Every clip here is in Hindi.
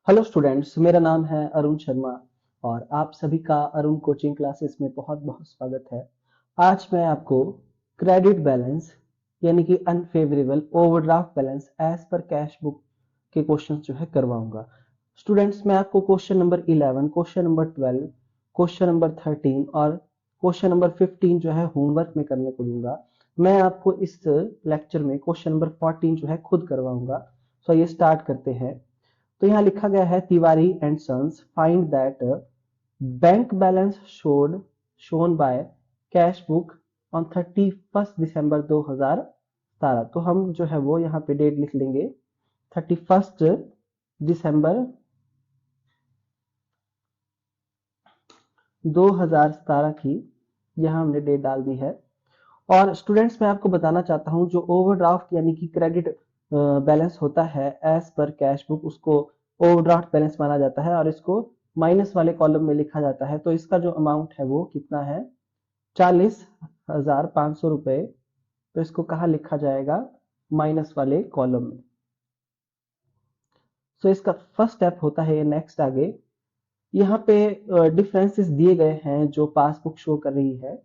हेलो स्टूडेंट्स, मेरा नाम है अरुण शर्मा और आप सभी का अरुण कोचिंग क्लासेस में बहुत बहुत स्वागत है। आज मैं आपको क्रेडिट बैलेंस यानी कि unfavourable overdraft balance as per cash book के क्वेश्चंस जो है करवाऊंगा। स्टूडेंट्स, मैं आपको question number 11, question number 12, question number 13 और क्वेश्चन नंबर 15 जो है होमवर्क में करने को दूंगा। मैं आपको इस लेक्चर में क्वेश्चन नंबर 14 जो है खुद करवाऊंगा। सो ये स्टार्ट करते हैं। तो यहाँ लिखा गया है Tiwari and sons find that bank balance shown by cash book on 31 December 2017। तो हम जो है वो यहाँ पे डेट लिख लेंगे 31 दिसंबर 2017 की। यहाँ हमने डेट डाल दी है। और स्टूडेंट्स, मैं आपको बताना चाहता हूँ जो ओवरड्राफ्ट यानी कि क्रेडिट बैलेंस होता है एज पर कैश बुक, उसको ओवरड्राफ्ट बैलेंस माना जाता है और इसको माइनस वाले कॉलम में लिखा जाता है। तो इसका जो अमाउंट है वो कितना है? 40,500 रुपए। तो इसको कहाँ लिखा जाएगा? माइनस वाले कॉलम में। सो इसका फर्स्ट स्टेप होता है ये। नेक्स्ट आगे यहाँ पे डिफरेंसेस दिए गए हैं जो पासबुक शो कर रही है।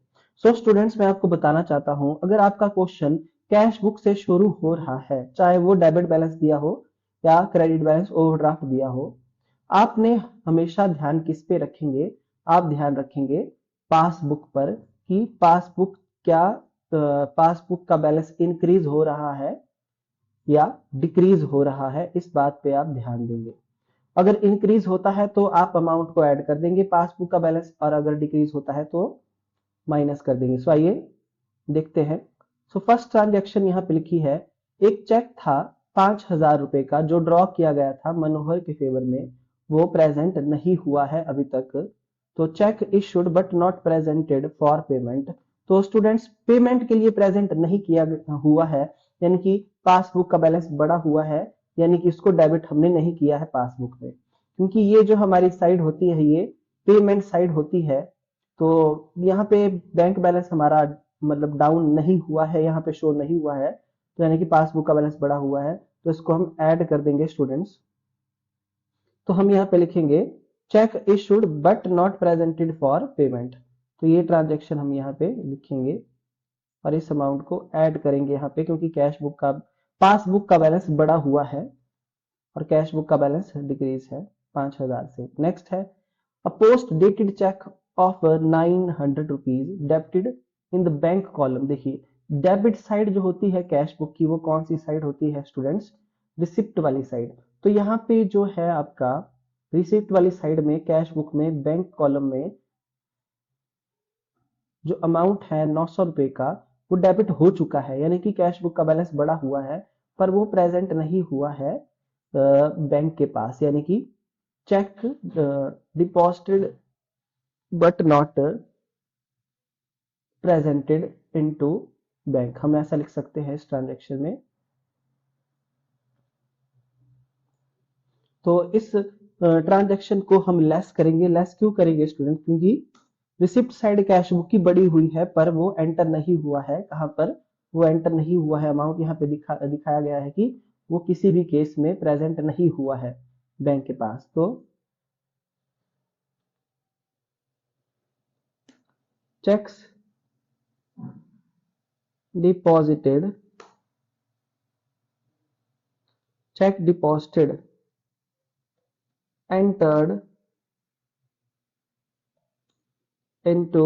सो स्टूडेंट्स, मैं आपको बताना चाहता हूं, अगर आपका क्वेश्चन कैश बुक से शुरू हो रहा है, चाहे वो डेबिट बैलेंस दिया हो या क्रेडिट बैलेंस ओवरड्राफ्ट दिया हो, आपने हमेशा ध्यान किस पे रखेंगे? आप ध्यान रखेंगे पासबुक पर कि पासबुक का बैलेंस इंक्रीज हो रहा है या डिक्रीज हो रहा है, इस बात पे आप ध्यान देंगे। अगर इंक्रीज होता है तो आप अमाउंट को ऐड कर देंगे पासबुक का बैलेंस, और अगर डिक्रीज होता है तो माइनस कर देंगे। सो आइए देखते हैं। सो फर्स्ट ट्रांजेक्शन यहाँ पे लिखी है। एक चेक था 5,000 रुपए का जो ड्रॉ किया गया था मनोहर के फेवर में, वो प्रेजेंट नहीं हुआ है अभी तक। तो check issued but not presented for payment. तो स्टूडेंट्स, पेमेंट के लिए प्रेजेंट नहीं किया हुआ है, यानी कि पासबुक का बैलेंस बढ़ा हुआ है, यानी कि इसको डेबिट हमने नहीं किया है पासबुक में, क्योंकि ये जो हमारी साइड होती है ये पेमेंट साइड होती है। तो यहाँ पे बैंक बैलेंस हमारा मतलब डाउन नहीं हुआ है, यहाँ पे शो नहीं हुआ है, तो यानी कि पासबुक का बैलेंस बढ़ा हुआ है। तो इसको हम ऐड कर देंगे स्टूडेंट्स। तो हम यहाँ पे लिखेंगे check issued but not presented for payment. तो ये ट्रांजेक्शन हम यहाँ पे लिखेंगे और इस अमाउंट को ऐड करेंगे यहाँ पे, क्योंकि कैश बुक का पासबुक का बैलेंस बढ़ा हुआ है और कैश बुक का बैलेंस डिक्रीज है 5,000 से। नेक्स्ट है अ post dated cheque of 900 rupees debited in the bank column. देखिए, डेबिट साइड जो होती है कैश बुक की वो कौन सी साइड होती है स्टूडेंट्स? रिसिप्ट वाली साइड। तो यहाँ पे जो है आपका रिसिप्ट वाली साइड में कैश बुक में बैंक कॉलम में जो अमाउंट है 900 रुपए का, वो डेबिट हो चुका है, यानी कि कैश बुक का बैलेंस बढ़ा हुआ है, पर वो प्रेजेंट नहीं हुआ है बैंक के पास, यानी कि check deposited but not presented into bank. हम ऐसा लिख सकते हैं इस ट्रांजेक्शन में। तो इस ट्रांजेक्शन को हम लेस करेंगे। लेस क्यों करेंगे स्टूडेंट? क्योंकि रिसिप्ट साइड कैश बुक की बड़ी हुई है, पर वो एंटर नहीं हुआ है। कहां पर? वो एंटर नहीं हुआ है। अमाउंट यहाँ पे दिखाया गया है कि वो किसी भी केस में प्रेजेंट नहीं हुआ है बैंक के पास। तो checks deposited check deposited entered into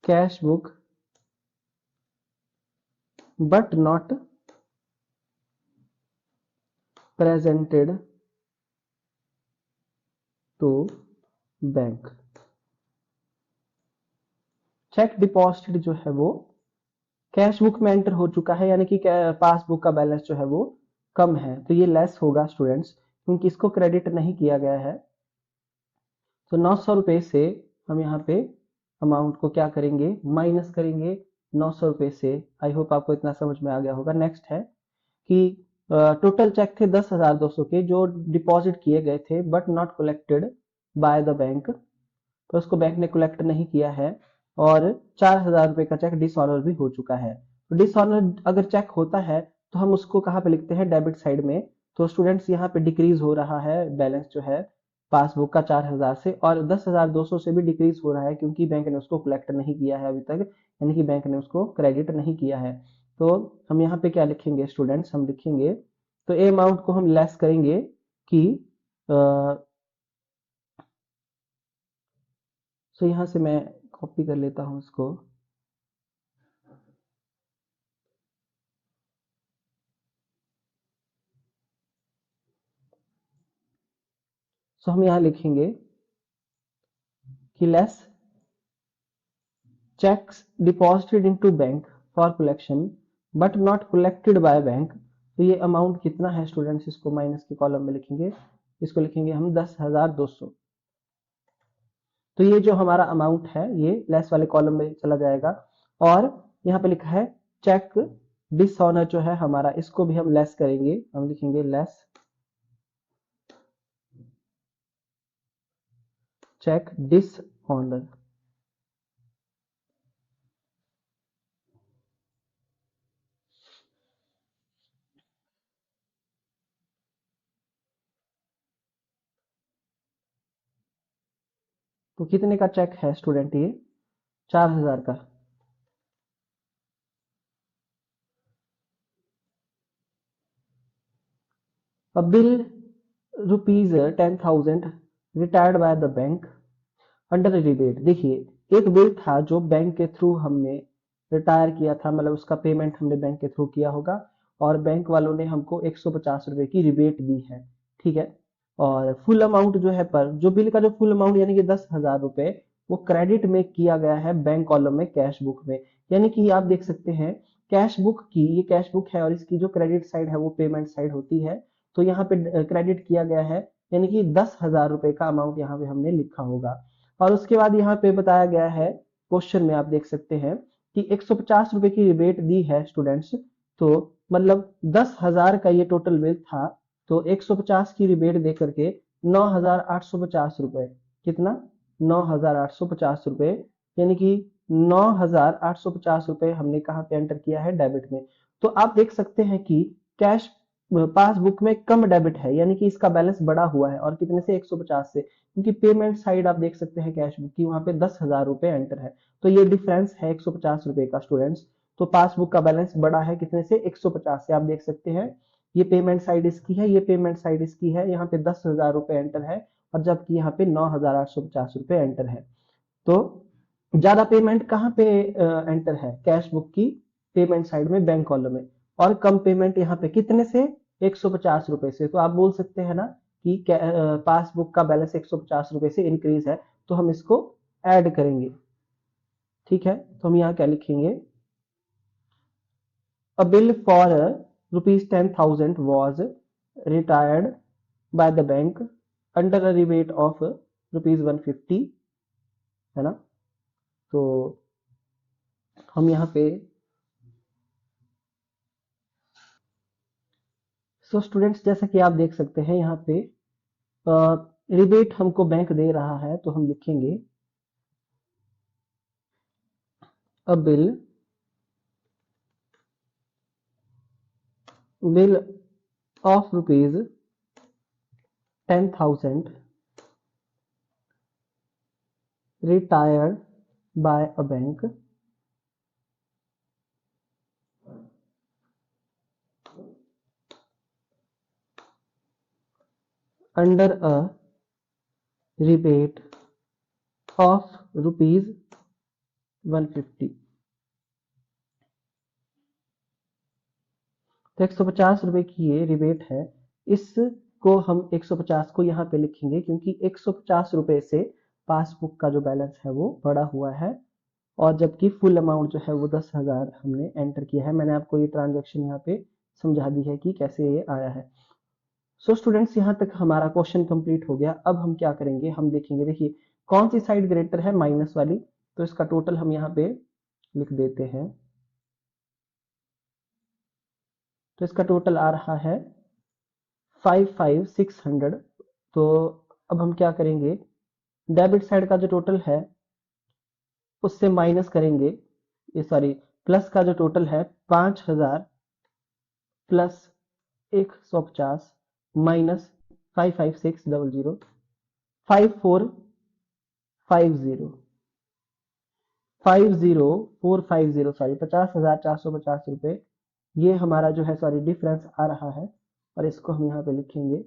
cash book but not presented to bank. Check deposited जो है वो कैश बुक में एंटर हो चुका है, यानी कि पासबुक का बैलेंस जो है वो कम है, तो ये लेस होगा स्टूडेंट्स, क्योंकि इसको क्रेडिट नहीं किया गया है। तो 900 रुपए से हम यहाँ पे अमाउंट को क्या करेंगे? माइनस करेंगे 900 रुपए से। आई होप आपको इतना समझ में आ गया होगा। नेक्स्ट है कि टोटल चेक थे 10,200 के जो डिपॉजिट किए गए थे but not collected by the bank. तो उसको बैंक ने कलेक्ट नहीं किया है और 4,000 रुपए का चेक डिसऑनर भी हो चुका है। तो डिसऑनर अगर चेक होता है तो हम उसको कहाँ पे लिखते हैं? डेबिट साइड में। तो स्टूडेंट्स यहाँ पे डिक्रीज हो रहा है बैलेंस जो है पासबुक का 4000 से, और 10,200 से भी डिक्रीज हो रहा है क्योंकि बैंक ने उसको कलेक्ट नहीं किया है अभी तक, यानी कि बैंक ने उसको क्रेडिट नहीं किया है। तो हम यहाँ पे क्या लिखेंगे स्टूडेंट्स, हम लिखेंगे तो ए अमाउंट को हम लेस करेंगे कि सो यहाँ से मैं कॉपी कर लेता हूँ इसको। सो हम यहाँ लिखेंगे कि less checks deposited into bank for collection but not collected by bank. तो ये अमाउंट कितना है स्टूडेंट्स, इसको माइनस के कॉलम में लिखेंगे, इसको लिखेंगे हम 10,200। तो ये जो हमारा अमाउंट है ये लेस वाले कॉलम में चला जाएगा। और यहाँ पे लिखा है चेक डिसऑनर जो है हमारा, इसको भी हम लेस करेंगे, हम लिखेंगे लेस चेक डिसऑनर। तो कितने का चेक है स्टूडेंट, ये 4,000 का। A bill rupees 10,000 retired by the bank under rebate. देखिए एक बिल था जो बैंक के थ्रू हमने रिटायर किया था, मतलब उसका पेमेंट हमने बैंक के थ्रू किया होगा, और बैंक वालों ने हमको 150 रुपए की रिबेट दी है, ठीक है। और फुल अमाउंट जो है पर जो बिल का जो फुल अमाउंट यानी कि 10,000 रुपए वो क्रेडिट में किया गया है बैंक कॉलम में कैश बुक में। यानी कि आप देख सकते हैं कैश बुक की, ये कैश बुक है और इसकी जो क्रेडिट साइड है वो पेमेंट साइड होती है। तो यहाँ पे क्रेडिट किया गया है, यानी कि 10,000 रुपए का अमाउंट यहाँ पे हमने लिखा होगा। और उसके बाद यहाँ पे बताया गया है क्वेश्चन में, आप देख सकते हैं कि 150 रुपए की रिबेट दी है स्टूडेंट्स। तो मतलब 10,000 का ये टोटल बिल था, तो 150 की रिबेट दे करके 9,850 रुपए, कितना 9,850 रुपए, यानी कि 9,850 रुपए हमने कहाँ पे एंटर किया है, डेबिट में। तो आप देख सकते हैं कि कैश पासबुक में कम डेबिट है, यानी कि इसका बैलेंस बढ़ा हुआ है, और कितने से 150 से, क्योंकि पेमेंट साइड आप देख सकते हैं कैश बुक की वहां पे 10,000 रुपए एंटर है। तो ये डिफरेंस है 150 रुपए का स्टूडेंट्स। तो पासबुक का बैलेंस बढ़ा है कितने से, 150 से। आप देख सकते हैं ये पेमेंट साइड इसकी है, ये पेमेंट साइड इसकी है, यहाँ पे 10,000 रुपए एंटर है, और जबकि यहाँ पे 9,850 रुपए एंटर है। तो ज्यादा पेमेंट कहाँ पे एंटर है, कैश बुक की पेमेंट साइड में बैंक कॉलम में, और कम पेमेंट यहाँ पे कितने से, 150 रुपए से। तो आप बोल सकते हैं ना कि पासबुक का बैलेंस 150 रुपए से इंक्रीज है, तो हम इसको ऐड करेंगे, ठीक है। तो हम यहाँ क्या लिखेंगे, a bill for ₹10,000 was retired by the bank under a rebate of ₹150, है ना। तो हम यहाँ पे स्टूडेंट्स जैसा कि आप देख सकते हैं यहाँ पे रिबेट हमको बैंक दे रहा है, तो हम लिखेंगे a bill of ₹10,000 retired by a bank under a rebate of ₹150। तो 150 रुपए की ये रिबेट है, इसको हम 150 को यहाँ पे लिखेंगे क्योंकि 150 रुपए से पासबुक का जो बैलेंस है वो बढ़ा हुआ है, और जबकि फुल अमाउंट जो है वो 10,000 हमने एंटर किया है। मैंने आपको ये ट्रांजेक्शन यहाँ पे समझा दी है कि कैसे ये आया है। सो स्टूडेंट्स यहाँ तक हमारा क्वेश्चन कंप्लीट हो गया। अब हम क्या करेंगे, हम देखेंगे, देखिए कौन सी साइड ग्रेटर है, माइनस वाली। तो इसका टोटल हम यहाँ पे लिख देते हैं। तो इसका टोटल आ रहा है 55,600। तो अब हम क्या करेंगे, डेबिट साइड का जो टोटल है उससे माइनस करेंगे, ये सॉरी प्लस का जो टोटल है 5,000 प्लस 150, माइनस 55600 5450 50450 सॉरी 50,450 रुपए, ये हमारा जो है सॉरी डिफरेंस आ रहा है और इसको हम यहाँ पे लिखेंगे।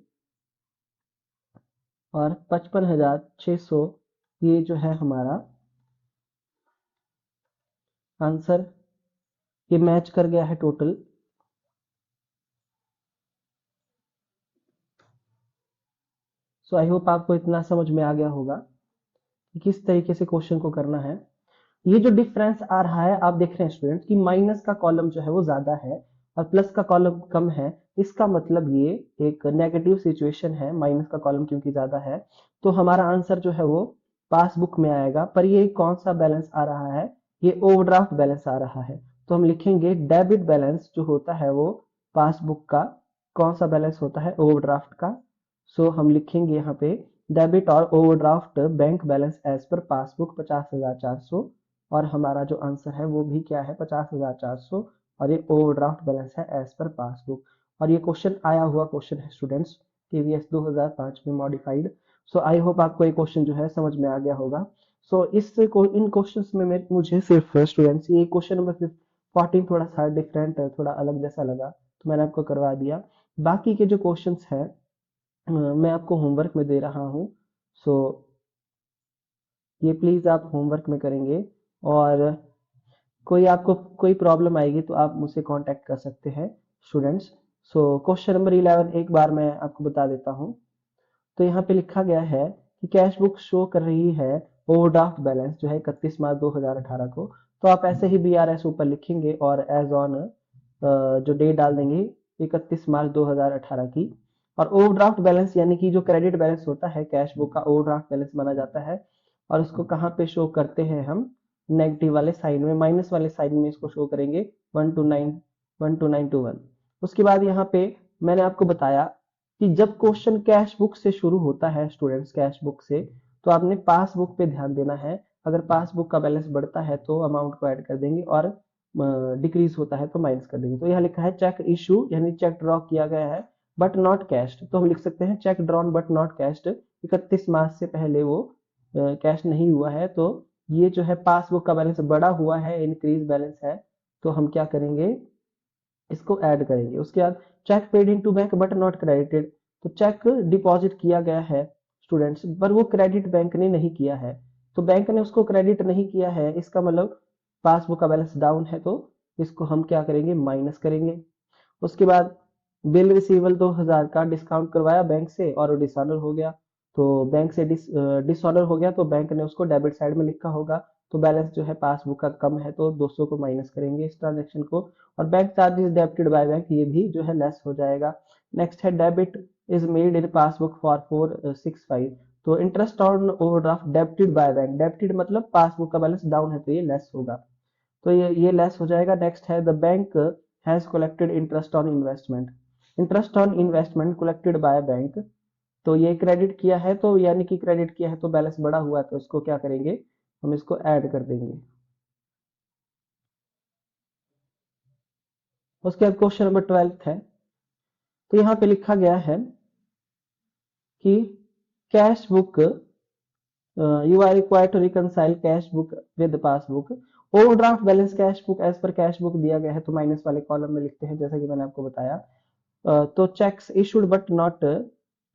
और 55,600 ये जो है हमारा आंसर, ये मैच कर गया है टोटल। सो आई होप आपको इतना समझ में आ गया होगा कि किस तरीके से क्वेश्चन को करना है। ये जो डिफरेंस आ रहा है आप देख रहे हैं स्टूडेंट कि माइनस का कॉलम जो है वो ज्यादा है और प्लस का कॉलम कम है, इसका मतलब ये एक नेगेटिव सिचुएशन है, माइनस का कॉलम क्योंकि ज्यादा है तो हमारा आंसर जो है वो पासबुक में आएगा। पर ये कौन सा बैलेंस आ रहा है, ये ओवरड्राफ्ट बैलेंस आ रहा है। तो हम लिखेंगे डेबिट बैलेंस जो होता है वो पासबुक का कौन सा बैलेंस होता है, ओवरड्राफ्ट का। सो हम लिखेंगे यहाँ पे डेबिट और overdraft bank balance as per passbook 50,400 और हमारा जो आंसर है वो भी क्या है 50,400 और ये ओवरड्राफ्ट बैलेंस है एज पर पासबुक। और ये क्वेश्चन आया हुआ क्वेश्चन है स्टूडेंट्स टीवीएस 2005 में मॉडिफाइड। सो आई होप आपको ये क्वेश्चन जो है समझ में आ गया होगा। सो इन क्वेश्चंस में मुझे सिर्फ स्टूडेंट्स ये क्वेश्चन नंबर 14 थोड़ा सा डिफरेंट थोड़ा अलग जैसा लगा तो मैंने आपको करवा दिया। बाकी के जो क्वेश्चंस हैं मैं आपको होमवर्क में दे रहा हूँ। सो ये प्लीज आप होमवर्क में करेंगे और कोई आपको कोई प्रॉब्लम आएगी तो आप मुझसे कांटेक्ट कर सकते हैं स्टूडेंट्स। सो क्वेश्चन नंबर 11 एक बार मैं आपको बता देता हूँ। तो यहाँ पे लिखा गया है कि कैश बुक शो कर रही है ओवरड्राफ्ट बैलेंस जो है 31 मार्च 2018 को। तो आप ऐसे ही BRS ऊपर लिखेंगे और एज ऑन जो डेट डाल देंगे 31 मार्च 2018 की। और ओवरड्राफ्ट बैलेंस यानी कि जो क्रेडिट बैलेंस होता है कैश बुक का ओवरड्राफ्ट बैलेंस माना जाता है और उसको कहाँ पे शो करते हैं हम, नेगेटिव वाले साइड में, माइनस वाले साइड में इसको शो करेंगे 12921। उसके बाद यहाँ पे मैंने आपको बताया कि जब क्वेश्चन कैश बुक से शुरू होता है स्टूडेंट्स, कैश बुक से, तो आपने पासबुक पे ध्यान देना है। अगर पासबुक का बैलेंस बढ़ता है तो अमाउंट को ऐड कर देंगे और डिक्रीज होता है तो माइनस कर देंगे। तो यहाँ लिखा है चेक इशू यानी चेक ड्रॉ किया गया है बट नॉट कैश्ड, तो हम लिख सकते हैं check drawn but not cached. 31 मार्च से पहले वो कैश नहीं हुआ है तो ये जो है पासबुक का बैलेंस बढ़ा हुआ है, इंक्रीज बैलेंस है, तो हम क्या करेंगे इसको ऐड करेंगे। उसके बाद cheque paid into bank but not credited, तो चेक डिपॉजिट किया गया है स्टूडेंट्स पर वो क्रेडिट बैंक ने नहीं किया है, तो बैंक ने उसको क्रेडिट नहीं किया है, इसका मतलब पासबुक का बैलेंस डाउन है तो इसको हम क्या करेंगे माइनस करेंगे। उसके बाद बिल रिसीवेबल 2000 का डिस्काउंट करवाया बैंक से और डिसऑनर हो गया, तो बैंक से डिसऑनर हो गया तो बैंक ने उसको डेबिट साइड में लिखा होगा, तो बैलेंस जो है पासबुक का कम है तो 200 को माइनस करेंगे इस ट्रांजेक्शन को। और bank charges debited by bank ये भी जो है लेस हो जाएगा। नेक्स्ट है debit is made in passbook for 465, तो interest on overdraft debited by bank, debited मतलब पासबुक का बैलेंस डाउन है तो ये लेस होगा, तो ये लेस हो जाएगा। नेक्स्ट है the bank has collected interest on investment, interest on investment collected by bank, तो ये क्रेडिट किया है तो यानी कि क्रेडिट किया है तो बैलेंस बढ़ा हुआ है तो इसको क्या करेंगे हम इसको ऐड कर देंगे। उसके बाद क्वेश्चन नंबर 12 है, तो यहाँ पे लिखा गया है कि cash book you are required to reconcile cash book with passbook, overdraft balance cash book as per cash book दिया गया है तो माइनस वाले कॉलम में लिखते हैं जैसा कि मैंने आपको बताया। तो cheques issued but not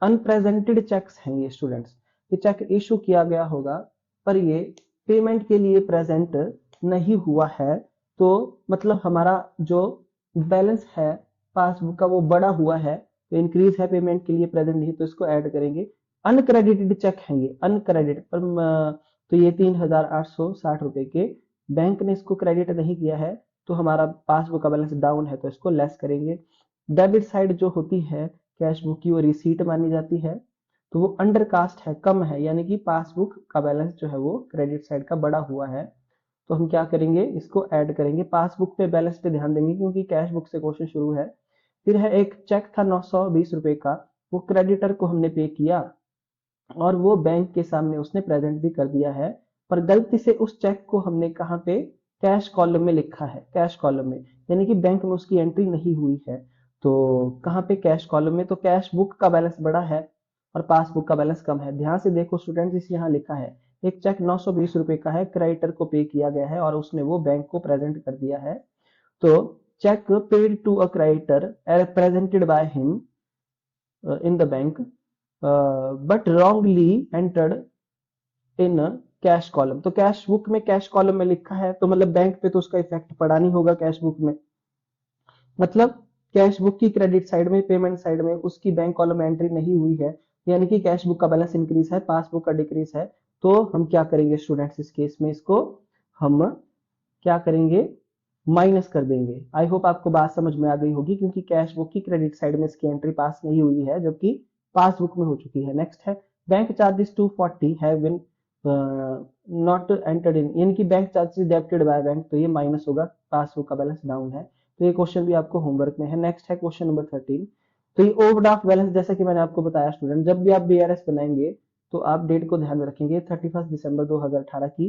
unpresented cheques हैं ये स्टूडेंट्स, ये चेक इशू किया गया होगा पर ये पेमेंट के लिए प्रेजेंट नहीं हुआ है, तो मतलब हमारा जो बैलेंस है पासबुक का वो बढ़ा हुआ है तो इंक्रीज है, पेमेंट के लिए प्रेजेंट नहीं तो इसको ऐड करेंगे। अनक्रेडिटेड चेक है ये अनक्रेडिट पर तो ये 3,860 रुपए के बैंक ने इसको क्रेडिट नहीं किया है तो हमारा पासबुक का बैलेंस डाउन है तो इसको लेस करेंगे। डेबिट साइड जो होती है कैश बुक की वो रिसीट मानी जाती है तो वो अंडर कास्ट है, कम है, यानी कि पासबुक का बैलेंस जो है वो क्रेडिट साइड का बढ़ा हुआ है तो हम क्या करेंगे इसको ऐड करेंगे। पासबुक पे बैलेंस पे ध्यान देंगे क्योंकि कैश बुक से क्वेश्चन शुरू है। फिर है एक चेक था 920 रुपए का, वो क्रेडिटर को हमने पे किया और वो बैंक के सामने उसने प्रेजेंट भी कर दिया है, पर गलती से उस चेक को हमने कहाँ पे कैश कॉलम में लिखा है, कैश कॉलम में, यानी कि बैंक में उसकी एंट्री नहीं हुई है। तो कहाँ पे, कैश कॉलम में। तो कैश बुक का बैलेंस बड़ा है और पासबुक का बैलेंस कम है। ध्यान से देखो स्टूडेंट्स, इस यहाँ लिखा है एक चेक 920 रुपए का है, क्रेडिटर को पे किया गया है और उसने वो बैंक को प्रेजेंट कर दिया है। तो check paid to a creditor presented by him in the bank but wrongly entered in cash column. तो कैश बुक में कैश कॉलम में लिखा है तो मतलब बैंक पे तो उसका इफेक्ट पड़ा नहीं होगा कैश बुक में। मतलब कैश बुक की क्रेडिट साइड में, पेमेंट साइड में उसकी बैंक कॉलम में एंट्री नहीं हुई है, यानी कि कैश बुक का बैलेंस इंक्रीज है, पासबुक का डिक्रीज है। तो हम क्या करेंगे स्टूडेंट्स, इस केस में इसको हम क्या करेंगे, माइनस कर देंगे। आई होप आपको बात समझ में आ गई होगी, क्योंकि कैश बुक की क्रेडिट साइड में इसकी एंट्री पास नहीं हुई है जबकि पासबुक में हो चुकी है। नेक्स्ट है bank charges 240 have been not entered in, यानी कि bank charges debited by bank, तो ये माइनस होगा, पासबुक का बैलेंस डाउन है। तो ये क्वेश्चन भी आपको होमवर्क में है। नेक्स्ट है क्वेश्चन नंबर 13। तो ये ओवरड्राफ्ट बैलेंस, जैसा कि मैंने आपको बताया स्टूडेंट, जब भी आप बीआरएस बनाएंगे तो आप डेट को ध्यान में रखेंगे, 31 दिसंबर 2018 की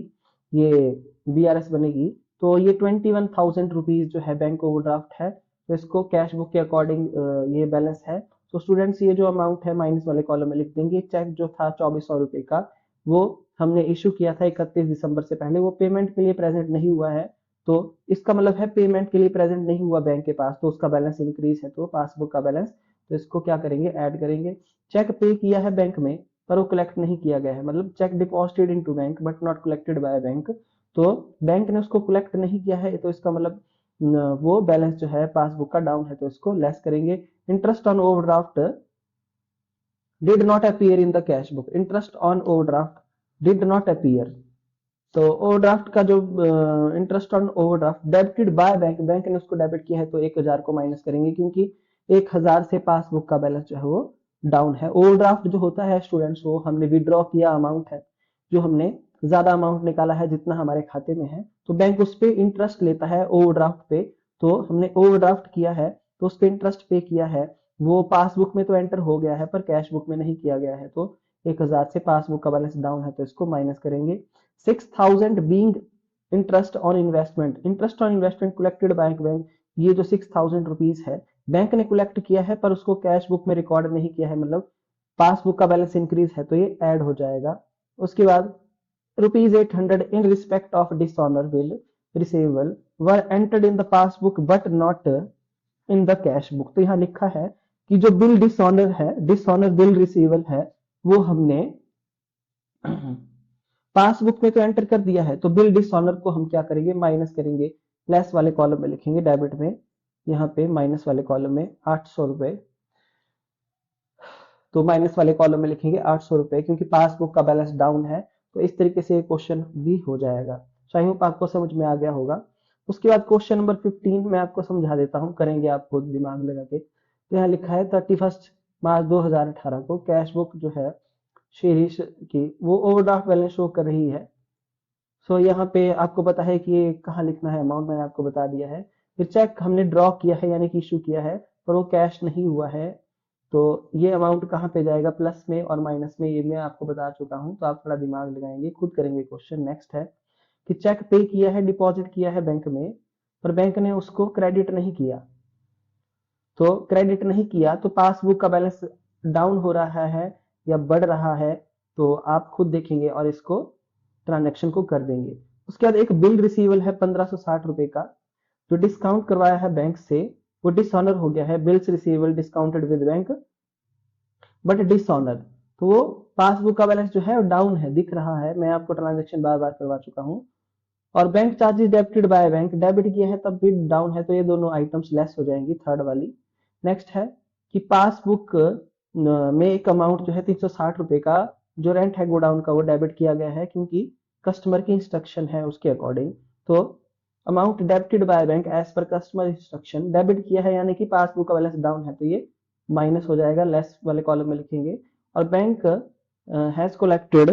ये बीआरएस बनेगी। तो ये 21,000 रुपीज जो है बैंक ओवरड्राफ्ट है, तो इसको कैश बुक के अकॉर्डिंग ये बैलेंस है। तो स्टूडेंट्स ये जो अमाउंट है माइनस वाले कॉलम में लिख देंगे। चेक जो था 2400 रुपए का, वो हमने इशू किया था 31 दिसंबर से पहले, वो पेमेंट के लिए प्रेजेंट नहीं हुआ है। तो इसका मतलब है पेमेंट के लिए प्रेजेंट नहीं हुआ बैंक के पास, तो उसका बैलेंस इंक्रीज है, तो पासबुक का बैलेंस, तो इसको क्या करेंगे, ऐड करेंगे। चेक पे किया है बैंक में पर वो कलेक्ट नहीं किया गया है, मतलब check deposited into bank but not collected by bank, तो बैंक ने उसको कलेक्ट नहीं किया है, तो इसका मतलब वो बैलेंस जो है पासबुक का डाउन है, तो इसको लेस करेंगे। Interest on overdraft did not appear in the cash book, interest on overdraft did not appear. तो ओवरड्राफ्ट का जो interest on overdraft debited by bank, bank ने उसको डेबिट किया है, तो 1000 को माइनस करेंगे, क्योंकि 1000 से पासबुक का बैलेंस जो है वो डाउन है। ओवरड्राफ्ट जो होता है स्टूडेंट्स, वो हमने विड्रॉ किया अमाउंट है, जो हमने ज्यादा अमाउंट निकाला है जितना हमारे खाते में है, तो बैंक उस पर इंटरेस्ट लेता है ओवरड्राफ्ट पे। तो हमने ओवरड्राफ्ट किया है तो उस पर इंटरेस्ट पे किया है, वो पासबुक में तो एंटर हो गया है पर कैश बुक में नहीं किया गया है, तो 1000 से पासबुक का बैलेंस डाउन है, तो इसको माइनस करेंगे। 6000 being interest on investment, interest on investment collected by bank, ये जो 6000 रुपीज है बैंक ने कलेक्ट किया है पर उसको कैश बुक में रिकॉर्ड नहीं किया है, मतलब पासबुक का बैलेंस इंक्रीज है, तो ये ऐड हो जाएगा। उसके बाद ₹800 in respect of dishonor bill receivable were entered in the passbook but not in the cash book। तो यहाँ लिखा है कि जो बिल डिसऑनर है, डिसऑनर बिल रिसीवेबल है, वो हमने पासबुक में तो एंटर कर दिया है, तो बिल डिसऑनर को हम क्या करेंगे, माइनस करेंगे। लेस वाले कॉलम में लिखेंगे, डेबिट में, यहाँ पे माइनस वाले कॉलम में 800 रुपए, तो माइनस वाले कॉलम में लिखेंगे 800 रुपए, क्योंकि पासबुक का बैलेंस डाउन है। तो इस तरीके से क्वेश्चन भी हो जाएगा। सो आई होप आपको समझ में आ गया होगा। उसके बाद क्वेश्चन नंबर 15 मैं आपको समझा देता हूँ, करेंगे आप खुद दिमाग लगा के। तो यहाँ लिखा है 31 मार्च 2018 को कैश बुक जो है शीरीष की, वो ओवरड्राफ्ट बैलेंस शो कर रही है। सो यहाँ पे आपको पता है कि ये कहाँ लिखना है, अमाउंट मैंने आपको बता दिया है। फिर चेक हमने ड्रॉ किया है यानी कि इशू किया है, पर वो कैश नहीं हुआ है, तो ये अमाउंट कहाँ पे जाएगा, प्लस में और माइनस में, ये मैं आपको बता चुका हूँ, तो आप थोड़ा दिमाग लगाएंगे, खुद करेंगे क्वेश्चन। नेक्स्ट है कि चेक पे किया है, डिपॉजिट किया है बैंक में, पर बैंक ने उसको क्रेडिट नहीं किया, तो क्रेडिट नहीं किया तो पासबुक का बैलेंस डाउन हो रहा है या बढ़ रहा है, तो आप खुद देखेंगे और इसको ट्रांजेक्शन को कर देंगे। उसके बाद एक बिल रिसीवल है 1560 रुपए का, जो डिस्काउंट करवाया है बैंक से, वो डिसऑनर हो गया है, bills receivable discounted with bank but dishonour, तो वो पासबुक का बैलेंस जो है डाउन है, दिख रहा है, मैं आपको ट्रांजेक्शन बार बार करवा चुका हूँ। और bank charges debited by bank, debit किया है तब भी डाउन है, तो ये दोनों आइटम्स लेस हो जाएंगी, थर्ड वाली। नेक्स्ट है कि पासबुक में एक अमाउंट जो है 360 रुपए का, जो रेंट है गोडाउन का, वो डेबिट किया गया है, क्योंकि कस्टमर की इंस्ट्रक्शन है उसके अकॉर्डिंग। तो amount debited by bank as per customer instruction, debit किया है यानी कि पासबुक का बैलेंस डाउन है, तो ये माइनस हो जाएगा, लेस वाले कॉलम में लिखेंगे। और bank has collected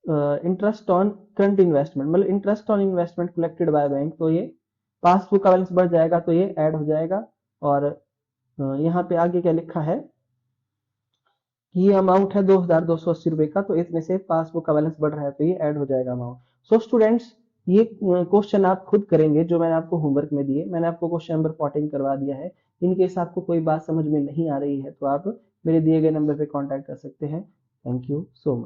interest on current investment, मतलब interest on investment collected by bank, तो ये पासबुक का बैलेंस बढ़ जाएगा, तो ये ऐड हो जाएगा। और यहाँ पे आगे क्या लिखा है कि ये अमाउंट है 2280 रुपए का, तो इसमें से पासबुक का बैलेंस बढ़ रहा है, तो ये ऐड हो जाएगा अमाउंट। सो स्टूडेंट्स, ये क्वेश्चन आप खुद करेंगे जो मैंने आपको होमवर्क में दिए, मैंने आपको क्वेश्चन नंबर 14 करवा दिया है इन केस आपको कोई बात समझ में नहीं आ रही है तो आप मेरे दिए गए नंबर पे कांटेक्ट कर सकते हैं। Thank you so much.